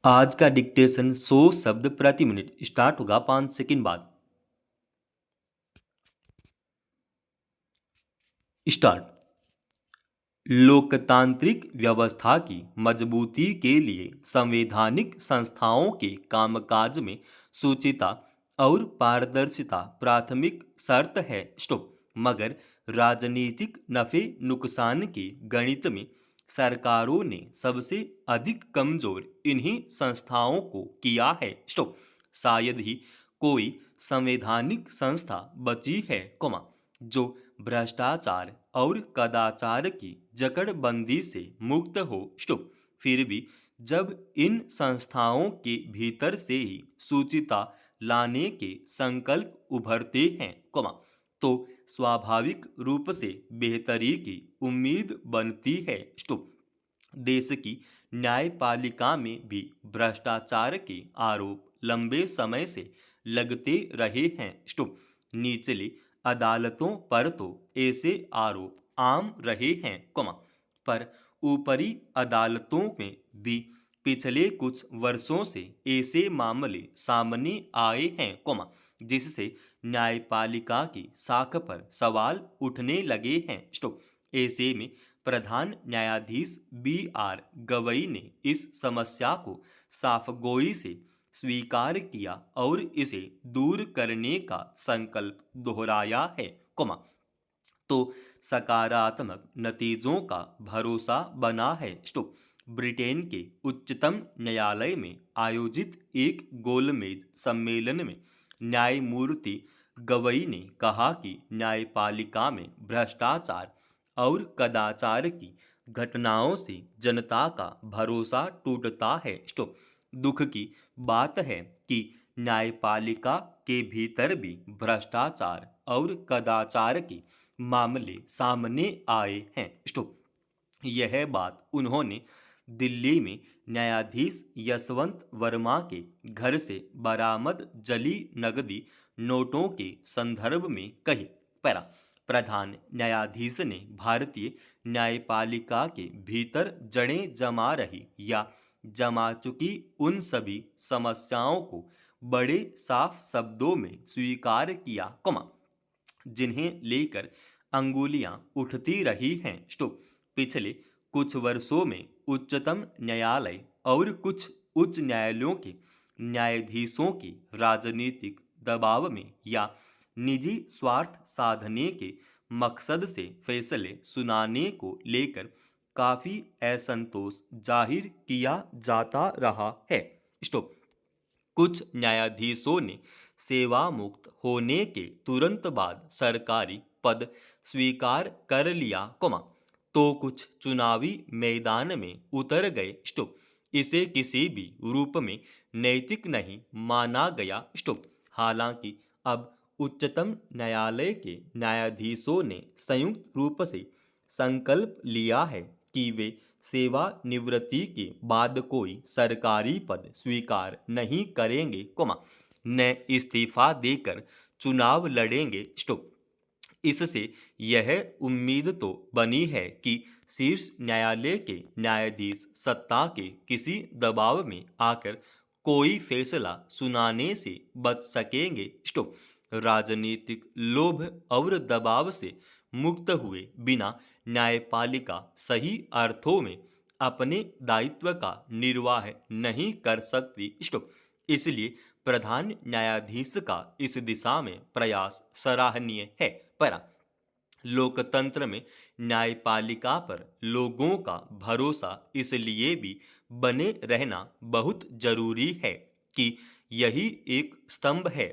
आज का डिक्टेशन 100 शब्द प्रति मिनट स्टार्ट होगा 5 सेकंड बाद। स्टार्ट। लोकतांत्रिक व्यवस्था की मजबूती के लिए संवैधानिक संस्थाओं के कामकाज में शुचिता और पारदर्शिता प्राथमिक शर्त है। स्टॉप। मगर राजनीतिक नफे नुकसान के गणित में सरकारों ने सबसे अधिक कमजोर इन्हीं संस्थाओं को किया है। स्टॉप। शायद ही कोई संवैधानिक संस्था बची है, जो भ्रष्टाचार और कदाचार की जकड़बंदी से मुक्त हो। स्टॉप। फिर भी जब इन संस्थाओं के भीतर से ही सूचिता लाने के संकल्प उभरते हैं, तो स्वाभाविक रूप से बेहतरी की उम्मीद बनती है। स्टॉप। देश की न्यायपालिका में भी भ्रष्टाचार के आरोप लंबे समय से लगते रहे हैं। स्टॉप। निचली अदालतों पर तो ऐसे आरोप आम रहे हैं, पर ऊपरी अदालतों में भी पिछले कुछ वर्षों से ऐसे मामले सामने आए हैं, जिससे न्यायपालिका की साख पर सवाल उठने लगे हैं। स्टॉप। ऐसे में प्रधान न्यायाधीश B.R. गवई ने इस समस्या को साफगोई से स्वीकार किया और इसे दूर करने का संकल्प दोहराया है, तो सकारात्मक नतीजों का भरोसा बना है। स्टॉप। ब्रिटेन के उच्चतम न्यायालय में आयोजित एक गोलमेज सम्मेलन में न्यायमूर्ति गवई ने कहा कि न्यायपालिका में भ्रष्टाचार और कदाचार की घटनाओं से जनता का भरोसा टूटता है। स्टॉप। दुख की बात है कि न्यायपालिका के भीतर भी भ्रष्टाचार और कदाचार के मामले सामने आए हैं। स्टॉप। यह बात उन्होंने दिल्ली में न्यायाधीश यशवंत वर्मा के घर से बरामद जली नकदी नोटों के संदर्भ में कही। पैरा। प्रधान न्यायाधीश ने भारतीय न्यायपालिका के भीतर जड़ें जमा रही या जमा चुकी उन सभी समस्याओं को बड़े साफ शब्दों में स्वीकार किया, जिन्हें लेकर अंगुलियां उठती रही हैं। स्टॉप। पिछले कुछ वर्षों में उच्चतम न्यायालय और कुछ उच्च न्यायालयों के न्यायाधीशों की राजनीतिक दबाव में या निजी स्वार्थ साधने के मकसद से फैसले सुनाने को लेकर काफी असंतोष जाहिर किया जाता रहा है। स्टॉप। कुछ न्यायाधीशों ने सेवा मुक्त होने के तुरंत बाद सरकारी पद स्वीकार कर लिया, तो कुछ चुनावी मैदान में उतर गए। स्टॉप। इसे किसी भी रूप में नैतिक नहीं माना गया। स्टॉप। हालांकि अब उच्चतम न्यायालय के न्यायाधीशों ने संयुक्त रूप से संकल्प लिया है कि वे सेवानिवृत्ति के बाद कोई सरकारी पद स्वीकार नहीं करेंगे, न इस्तीफा देकर चुनाव लड़ेंगे। स्टॉप। इससे यह उम्मीद तो बनी है कि शीर्ष न्यायालय के न्यायाधीश सत्ता के किसी दबाव में आकर कोई फैसला सुनाने से बच सकेंगे। स्टॉप। राजनीतिक लोभ और दबाव से मुक्त हुए बिना न्यायपालिका सही अर्थों में अपने दायित्व का निर्वाह नहीं कर सकती। स्टॉप। इसलिए प्रधान न्यायाधीश का इस दिशा में प्रयास सराहनीय है। पर लोकतंत्र में न्यायपालिका पर लोगों का भरोसा इसलिए भी बने रहना बहुत जरूरी है कि यही एक स्तंभ है,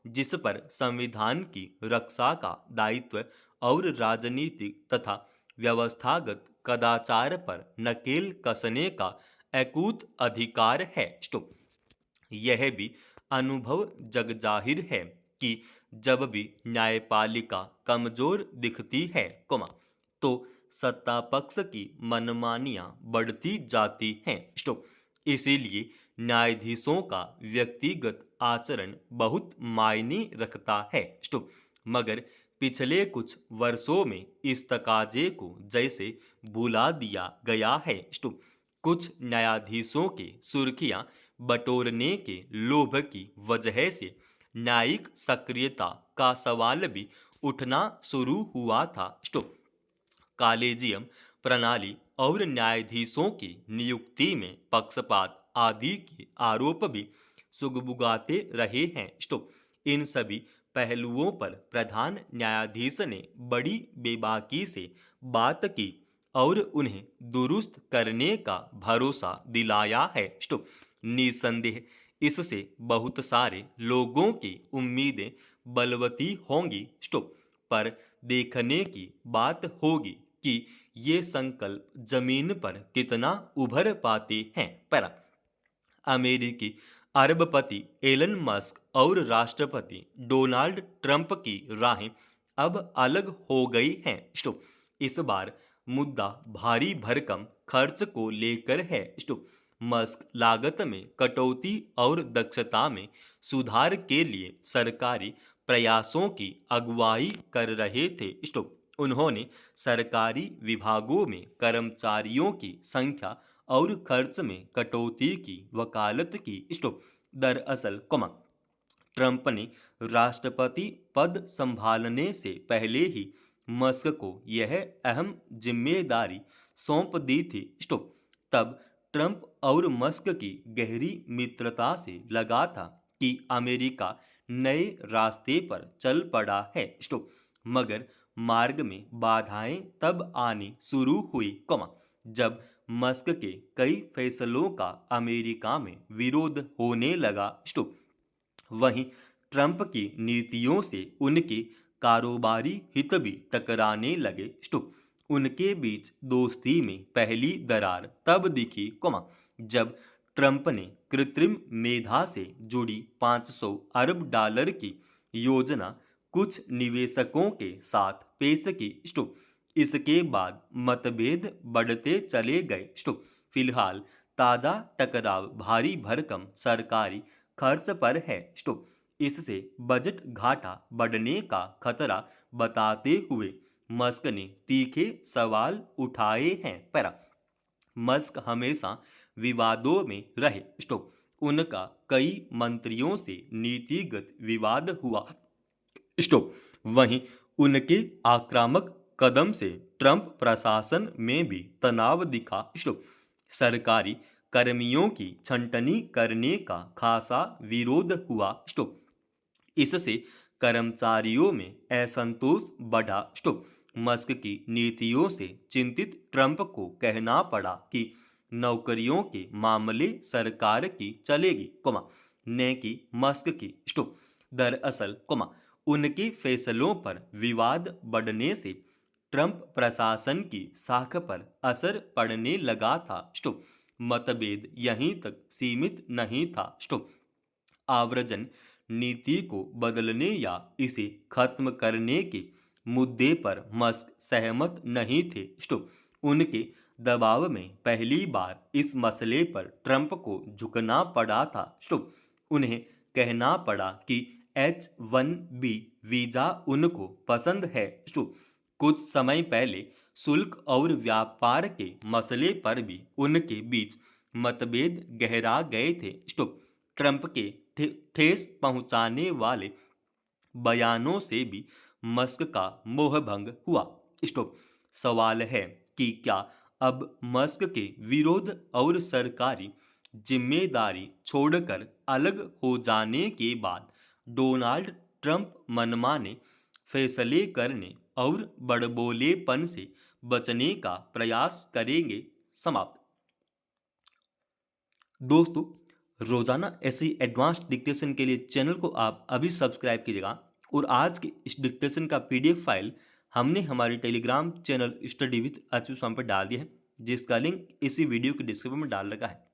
जिस पर संविधान की रक्षा का दायित्व और राजनीतिक तथा व्यवस्थागत कदाचार पर नकेल कसने का अकूत अधिकार है। स्टॉप। यह भी अनुभव जगजाहिर है कि जब भी न्यायपालिका कमजोर दिखती है, तो सत्ता पक्ष की मनमानियां बढ़ती जाती हैं। स्टॉप। इसीलिए न्यायाधीशों का व्यक्तिगत आचरण बहुत मायने रखता है। स्टॉप। मगर पिछले कुछ वर्षों में इस तकाजे को जैसे भुला दिया गया है। स्टॉप। कुछ न्यायाधीशों के सुर्खियां बटोरने के लोभ की वजह से न्यायिक सक्रियता का सवाल भी उठना शुरू हुआ था। स्टॉप। कॉलेजियम प्रणाली और न्यायाधीशों की नियुक्ति में पक्षपात आदि के आरोप भी सुगबुगाते रहे हैं। स्टॉप। इन सभी पहलुओं पर प्रधान न्यायाधीश ने बड़ी बेबाकी से बात की और उन्हें दुरुस्त करने का भरोसा दिलाया है। स्टॉप। निसंदेह इससे बहुत सारे लोगों की उम्मीदें बलवती होंगी। स्टॉप। पर देखने की बात होगी कि ये संकल्प जमीन पर कितना उभर पाते हैं। पैरा। अमेरिकी अरबपति एलन मस्क और राष्ट्रपति डोनाल्ड ट्रंप की राहें अब अलग हो गई हैं। स्टॉप। इस बार मुद्दा भारी भरकम खर्च को लेकर है। स्टॉप। मस्क लागत में कटौती और दक्षता में सुधार के लिए सरकारी प्रयासों की अगुवाई कर रहे थे। स्टॉप। उन्होंने सरकारी विभागों में कर्मचारियों की संख्या और खर्च में कटौती की वकालत की। स्टॉप। दरअसल ट्रंप ने राष्ट्रपति पद संभालने से पहले ही मस्क को यह अहम जिम्मेदारी सौंप दी थी। स्टॉप। तब ट्रंप और मस्क की गहरी मित्रता से लगा था कि अमेरिका नए रास्ते पर चल पड़ा है। स्टॉप। मगर मार्ग में बाधाएं तब आनी शुरू हुई जब मस्क के कई फैसलों का अमेरिका में विरोध होने लगा। स्टॉप। वहीं ट्रंप की नीतियों से उनके कारोबारी हित भी टकराने लगे। स्टॉप। उनके बीच दोस्ती में पहली दरार तब दिखी जब ट्रंप ने कृत्रिम मेधा से जुड़ी 500 अरब डॉलर की योजना कुछ निवेशकों के साथ पेश की। स्टॉप। इसके बाद मतभेद बढ़ते चले गए। स्टॉप। फिलहाल ताजा टकराव भारी भरकम सरकारी खर्च पर है। स्टॉप। इससे बजट घाटा बढ़ने का खतरा बताते हुए मस्क ने तीखे सवाल उठाए हैं। पैरा। मस्क हमेशा विवादों में रहे। स्टॉप। उनका कई मंत्रियों से नीतिगत विवाद हुआ। स्टॉप। वहीं उनके आक्रामक कदम से ट्रंप प्रशासन में भी तनाव दिखा। स्टॉप। सरकारी कर्मियों की छंटनी करने का खासा विरोध हुआ। स्टॉप। इससे कर्मचारियों में असंतोष बढ़ा। स्टॉप। मस्क की नीतियों से चिंतित ट्रंप को कहना पड़ा कि नौकरियों के मामले सरकार की चलेगी न कि मस्क की। स्टॉप। दरअसल उनके फैसलों पर विवाद बढ़ने से ट्रंप प्रशासन की साख पर असर पड़ने लगा था। स्टॉप। मतभेद यहीं तक सीमित नहीं था। स्टॉप। आव्रजन नीति को बदलने या इसे खत्म करने के मुद्दे पर मस्क सहमत नहीं थे। स्टॉप। उनके दबाव में पहली बार इस मसले पर ट्रंप को झुकना पड़ा था। स्टॉप। उन्हें कहना पड़ा कि H-1B वीजा उनको पसंद है। स्टॉप। कुछ समय पहले शुल्क और व्यापार के मसले पर भी उनके बीच मतभेद गहरा गए थे। स्टॉप। ट्रंप के ठेस पहुंचाने वाले बयानों से भी मस्क का मोहभंग हुआ। स्टॉप। सवाल है कि क्या अब मस्क के विरोध और सरकारी जिम्मेदारी छोड़कर अलग हो जाने के बाद डोनाल्ड ट्रंप मनमाने फैसले करने और बड़बोलेपन से बचने का प्रयास करेंगे। समाप्त। दोस्तों, रोजाना ऐसी एडवांस डिक्टेशन के लिए चैनल को आप अभी सब्सक्राइब कीजिएगा और आज के इस डिक्टेशन का पीडीएफ फाइल हमने हमारे Telegram channel study with Achyut Swami पर डाल दिया है, जिसका लिंक इसी वीडियो के डिस्क्रिप्शन में डाल रखा है।